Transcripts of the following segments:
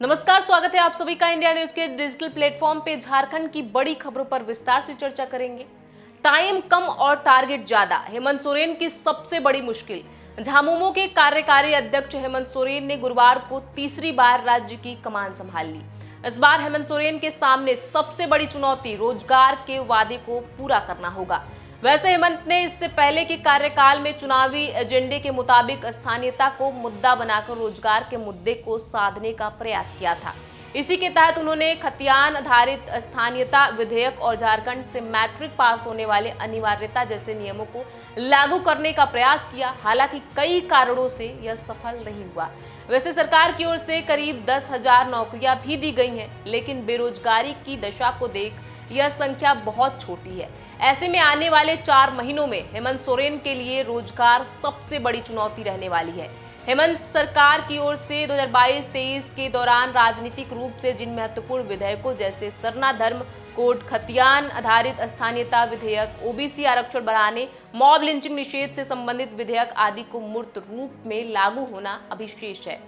नमस्कार, स्वागत है आप सभी का इंडिया न्यूज के डिजिटल प्लेटफॉर्म पे। झारखंड की बड़ी खबरों पर विस्तार से चर्चा करेंगे। टाइम कम और टारगेट ज्यादा, हेमंत सोरेन की सबसे बड़ी मुश्किल। झामुमो के कार्यकारी अध्यक्ष हेमंत सोरेन ने गुरुवार को तीसरी बार राज्य की कमान संभाल ली। इस बार हेमंत सोरेन के सामने सबसे बड़ी चुनौती रोजगार के वादे को पूरा करना होगा। वैसे हेमंत ने इससे पहले के कार्यकाल में चुनावी एजेंडे के मुताबिक स्थानीयता को मुद्दा बनाकर रोजगार के मुद्दे को साधने का प्रयास किया था। इसी के तहत उन्होंने खतियान आधारित स्थानीयता विधेयक और झारखंड से मैट्रिक पास होने वाले अनिवार्यता जैसे नियमों को लागू करने का प्रयास किया। हालांकि कई कारणों से यह सफल नहीं हुआ। वैसे सरकार की ओर से करीब 10,000 नौकरियां भी दी गई हैं, लेकिन बेरोजगारी की दशा को देख यह संख्या बहुत छोटी है। ऐसे में आने वाले 4 महीनों में हेमंत सोरेन के लिए रोजगार सबसे बड़ी चुनौती रहने वाली है। हेमंत सरकार की ओर से 2022-23 के दौरान राजनीतिक रूप से जिन महत्वपूर्ण विधेयकों जैसे सरना धर्म कोड, खतियान आधारित स्थानीयता विधेयक, ओबीसी आरक्षण बढ़ाने, मॉब लिंचिंग निषेध से संबंधित विधेयक आदि को मूर्त रूप में लागू होना अभी शेष है।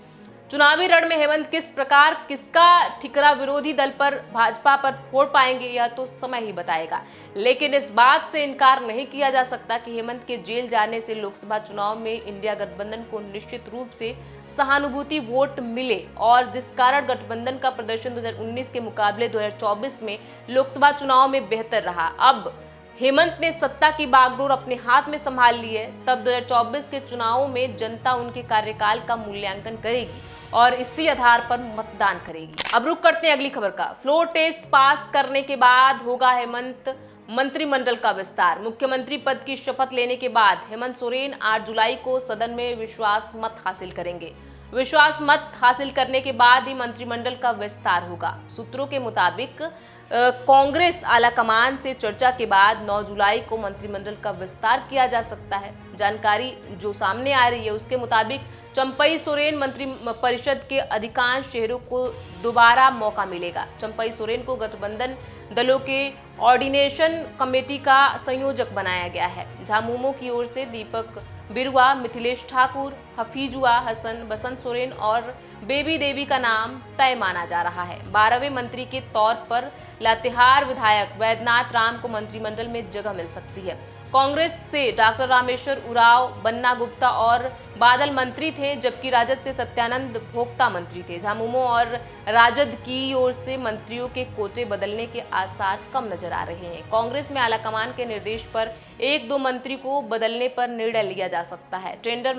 चुनावी रण में हेमंत किस प्रकार किसका ठिकरा विरोधी दल पर भाजपा पर फोड़ पाएंगे, यह तो समय ही बताएगा। लेकिन इस बात से इनकार नहीं किया जा सकता कि हेमंत के जेल जाने से लोकसभा चुनाव में इंडिया गठबंधन को निश्चित रूप से सहानुभूति वोट मिले और जिस कारण गठबंधन का प्रदर्शन 2019 के मुकाबले 2024 में लोकसभा चुनाव में बेहतर रहा। अब हेमंत ने सत्ता की बागडोर अपने हाथ में संभाल ली है, तब 2024 के चुनावों में जनता उनके कार्यकाल का मूल्यांकन करेगी और इसी आधार पर मतदान करेगी। अब रुक करते हैं अगली खबर का। फ्लोर टेस्ट पास करने के बाद होगा हेमंत मंत्रिमंडल का विस्तार। मुख्यमंत्री पद की शपथ लेने के बाद हेमंत सोरेन 8 जुलाई को सदन में विश्वास मत हासिल करेंगे। विश्वास मत हासिल करने के बाद ही मंत्रिमंडल का विस्तार होगा। सूत्रों के मुताबिक कांग्रेस आलाकमान से चर्चा के बाद 9 जुलाई को मंत्रिमंडल का विस्तार किया जा सकता है। जानकारी जो सामने आ रही है उसके मुताबिक चंपई सोरेन मंत्री परिषद के अधिकांश शहरों को दोबारा मौका मिलेगा। चंपई सोरेन को गठबंधन दलों के ऑर्डिनेशन कमेटी का संयोजक बनाया गया है। झामुमो की ओर से दीपक बिरुआ, मिथिलेश ठाकुर, हफीजुआ हसन, बसंत सोरेन और बेबी देवी का नाम तय माना जा रहा है। 12वें मंत्री के तौर पर लातेहार विधायक वैद्यनाथ राम को मंत्रिमंडल में जगह मिल सकती है। कांग्रेस से डॉक्टर रामेश्वर उरांव, बन्ना गुप्ता और बादल मंत्री थे, जबकि राजद से सत्यानंद भोक्ता मंत्री थे। झामुमो और राजद की ओर से मंत्रियों के कोटे बदलने के आसार कम नजर आ रहे हैं। कांग्रेस में आलाकमान के निर्देश पर 1-2 मंत्री को बदलने पर निर्णय लिया जा सकता है। टेंडर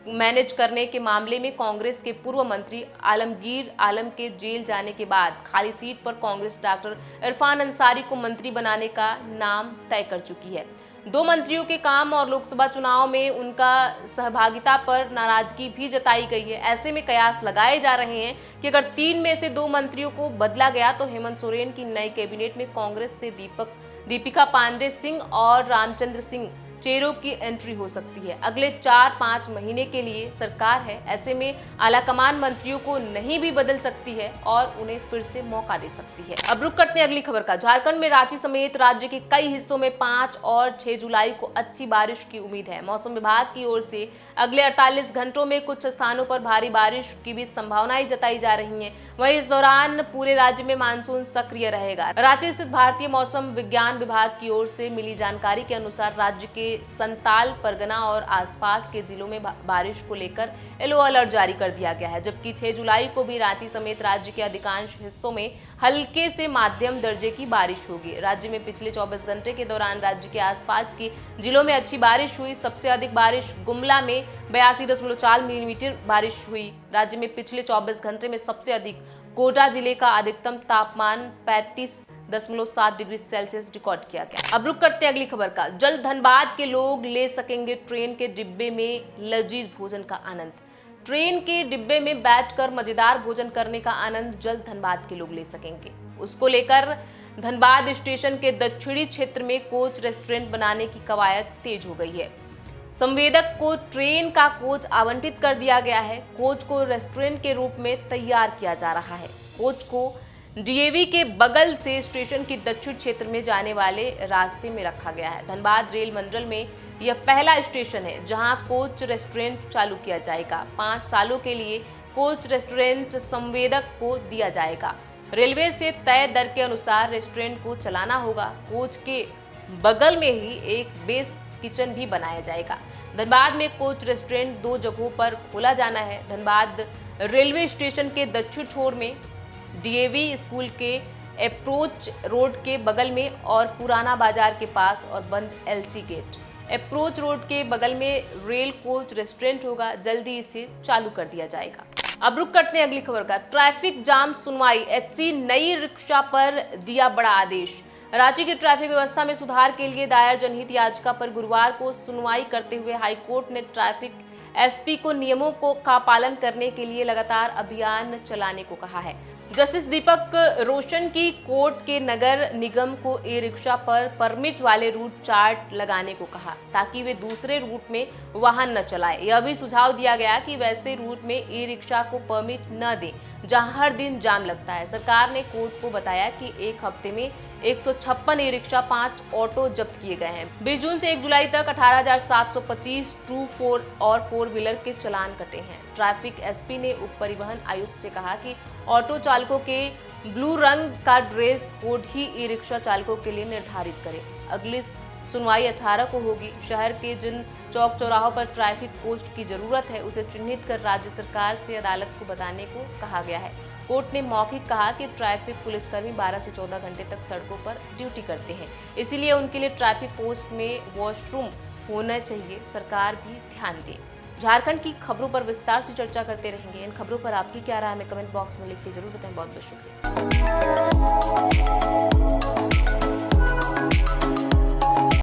मैनेज करने के मामले में कांग्रेस के पूर्व मंत्री आलमगीर आलम के जेल जाने के बाद खाली सीट पर कांग्रेस डॉक्टर इरफान अंसारी को मंत्री बनाने का नाम तय कर चुकी है। 2 मंत्रियों के काम और लोकसभा चुनाव में उनका सहभागिता पर नाराजगी भी जताई गई है। ऐसे में कयास लगाए जा रहे हैं कि अगर 3 में से 2 मंत्रियों को बदला गया तो हेमंत सोरेन की नई कैबिनेट में कांग्रेस से दीपिका पांडे सिंह और रामचंद्र सिंह चेरों की एंट्री हो सकती है। अगले 4-5 महीने के लिए सरकार है। ऐसे में आलाकमान मंत्रियों को नहीं भी बदल सकती है और उन्हें फिर से मौका दे सकती है। अब रुक करते हैं अगली खबर का। झारखंड में रांची समेत राज्य के कई हिस्सों में 5 और 6 जुलाई को अच्छी बारिश की उम्मीद है। मौसम विभाग की ओर से अगले 48 घंटों में कुछ स्थानों पर भारी बारिश की भी संभावनाएं जताई जा रही है। वहीं इस दौरान पूरे राज्य में मानसून सक्रिय रहेगा। रांची स्थित भारतीय मौसम विज्ञान विभाग की ओर से मिली जानकारी के अनुसार राज्य के संताल, परगना और आसपास के जिलों में बारिश को लेकर येलो अलर्ट जारी कर दिया गया है, जबकि 6 जुलाई को भी रांची समेत राज्य के अधिकांश हिस्सों में हल्के से माध्यम दर्जे की बारिश होगी। राज्य में पिछले 24 घंटे के दौरान राज्य के आसपास के जिलों में अच्छी बारिश हुई। सबसे अधिक बारिश गुमला में 82.4 मिलीमीटर बारिश हुई। राज्य में पिछले 24 घंटे में सबसे अधिक कोटा जिले का अधिकतम तापमान 35.7 डिग्री सेल्सियस रिकॉर्ड किया गया। अब रुक करते हैं अगली खबर का। जल्द धनबाद के लोग ले सकेंगे ट्रेन के डिब्बे में लजीज भोजन का आनंद। ट्रेन के डिब्बे में बैठकर मजेदार भोजन करने का आनंद जल्द धनबाद के लोग ले सकेंगे। उसको लेकर धनबाद स्टेशन के दक्षिणी क्षेत्र में कोच रेस्टोरेंट बनाने की कवायद तेज हो गई है। संवेदक को ट्रेन का कोच आवंटित कर दिया गया है। कोच को रेस्टोरेंट के रूप में तैयार किया जा रहा है। कोच को डीएवी के बगल से स्टेशन के दक्षिण क्षेत्र में जाने वाले रास्ते में रखा गया है। धनबाद रेल मंडल में यह पहला स्टेशन है जहां कोच रेस्टोरेंट चालू किया जाएगा। 5 सालों के लिए कोच रेस्टोरेंट संवेदक को दिया जाएगा। रेलवे से तय दर के अनुसार रेस्टोरेंट को चलाना होगा। कोच के बगल में ही एक बेस किचन भी बनाया जाएगा। धनबाद में कोच रेस्टोरेंट 2 जगहों पर खोला जाना है। धनबाद रेलवे स्टेशन के दक्षिण छोर में डीएवी स्कूल के अप्रोच रोड के बगल में और पुराना बाजार के पास और बंद एलसी गेट। अप्रोच रोड के बगल में रेल कोच रेस्टोरेंट होगा। जल्दी इसे चालू कर दिया जाएगा। अब रुक करते हैं अगली खबर का। ट्रैफिक जाम सुनवाई, एचसी नई रिक्शा पर दिया बड़ा आदेश। रांची की ट्रैफिक व्यवस्था में सुधार के लिए दायर जनहित याचिका पर गुरुवार को सुनवाई करते हुए हाईकोर्ट ने ट्रैफिक एसपी को नियमों का पालन करने के लिए लगातार अभियान चलाने को कहा है। जस्टिस दीपक रोशन की कोर्ट के नगर निगम को ई रिक्शा पर परमिट वाले रूट चार्ट लगाने को कहा ताकि वे दूसरे रूट में वाहन न चलाएं। यह भी सुझाव दिया गया कि वैसे रूट में ई रिक्शा को परमिट न दें जहां हर दिन जाम लगता है। सरकार ने कोर्ट को बताया कि एक हफ्ते में 156 ई रिक्शा, 5 ऑटो जब्त किए गए हैं। 20 जून से 1 जुलाई तक 18,725 2, 4 और 4 व्हीलर के चालान कटे हैं। ट्रैफिक एसपी ने उप परिवहन आयुक्त से कहा कि ऑटो चालकों के ब्लू रंग का ड्रेस कोड ही ई रिक्शा चालकों के लिए निर्धारित करें। अगली सुनवाई 18 को होगी। शहर के जिन चौक चौराहों पर ट्रैफिक पोस्ट की जरूरत है उसे चिन्हित कर राज्य सरकार से अदालत को बताने को कहा गया है। कोर्ट ने मौखिक कहा कि ट्रैफिक पुलिसकर्मी 12 से 14 घंटे तक सड़कों पर ड्यूटी करते हैं, इसीलिए उनके लिए ट्रैफिक पोस्ट में वॉशरूम होना चाहिए। सरकार भी ध्यान दे। झारखंड की खबरों पर विस्तार से चर्चा करते रहेंगे। इन खबरों पर आपकी क्या राय है हमें कमेंट बॉक्स में लिख के जरूर बताएं। बहुत बहुत शुक्रिया।